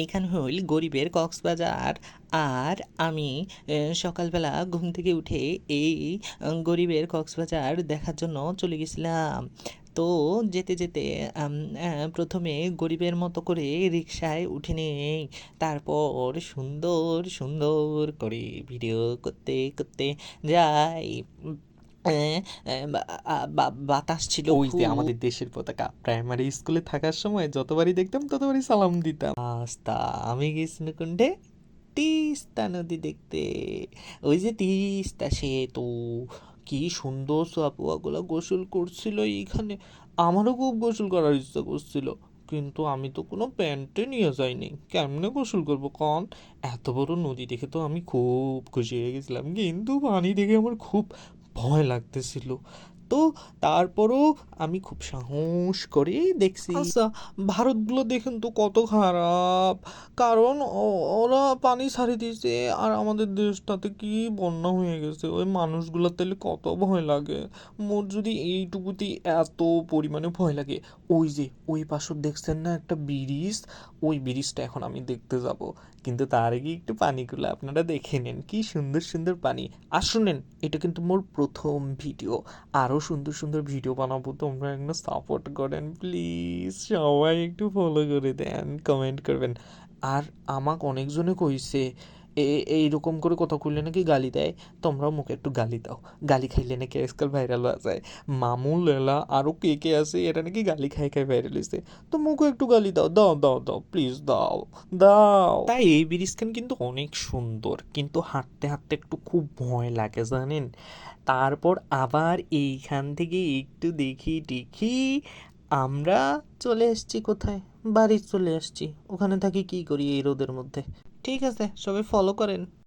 এখানে হইল গরিবের কক্সবাজার। আর আমি সকালবেলা ঘুম থেকে উঠে এই গরিবের কক্সবাজার দেখার জন্য চলে গেছিলাম। তো যেতে যেতে প্রথমে গরিবের মতো করে রিকশায় উঠে নেই, তারপর সুন্দর সুন্দর করে ভিডিও করতে করতে যাই। আহ, বাতাস ছিল ওই যে খুব। আমাদের দেশের পতাকা, প্রাইমারি স্কুলে থাকার সময় যতবারই দেখতাম ততবারই সালাম দিতাম। আস্তা আমি গেছি কোনটে তিস্তা নদী দেখতে। ওই যে তিস্তা সেতু, কি সুন্দর সাপুয়াগুলো গোসল করছিল এইখানে। আমারও খুব গোসল করার ইচ্ছা করছিল, কিন্তু আমি তো কোনো প্যান্টে নিয়ে যাইনি, কেমনে গোসল করবো কন। এত বড় নদী দেখে তো আমি খুব খুশি হয়ে গেছিলাম, কিন্তু পানি দেখে আমার খুব ভয় লাগতেছিল। তো তারপরও আমি খুব সাহস করে দেখছি। আচ্ছা, ভারতগুলো দেখেন তো কত খারাপ, কারণ ওরা পানি ছাড়ি দিয়েছে আর আমাদের দেশটাতে কি বন্যা হয়ে গেছে। ওই মানুষগুলোর তাহলে কত ভয় লাগে। মোর যদি এইটুকুতেই এত পরিমাণে ভয় লাগে, ওই যে ওই পাশে দেখছেন না একটা ব্রিজ, ওই ব্রিজটা এখন আমি দেখতে যাব। কিন্তু তার আগে একটু পানিগুলো আপনারা দেখে নেন, কি সুন্দর সুন্দর পানি। আর শুনেন, এটা কিন্তু মোর প্রথম ভিডিও, আরও সুন্দর সুন্দর ভিডিও বানাবো, তোমরা একটু সাপোর্ট করেন প্লিজ, সবাই একটু ফলো করে দেন, কমেন্ট করবেন। আর আমাকে অনেকজনে কইছে এইরকম করে কথা কইলে নাকি গালি দেয়, তোমরাও মুখে একটু গালি দাও, গালি খাইলে নাকি আজকাল ভাইরাল হয়ে যায়। মামু লেলা আরও কে কে আছে, এরা নাকি গালি খাই খাই ভাইরাল হয়েছে। তো মুখে একটু গালি দাও, দাও দাও দাও প্লিজ, দাও দাও। তাই এই ব্রিজখান কিন্তু অনেক সুন্দর, কিন্তু হাঁটতে হাঁটতে একটু খুব ভয় লাগে জানেন। তারপর আবার এইখান থেকে একটু দেখি দেখি আমরা চলে এসেছি কোথায়, বাড়ি চলে আসছি। ওখানে থাকি কি করি এই রোদের মধ্যে। ঠিক আছে, সবাই ফলো করেন।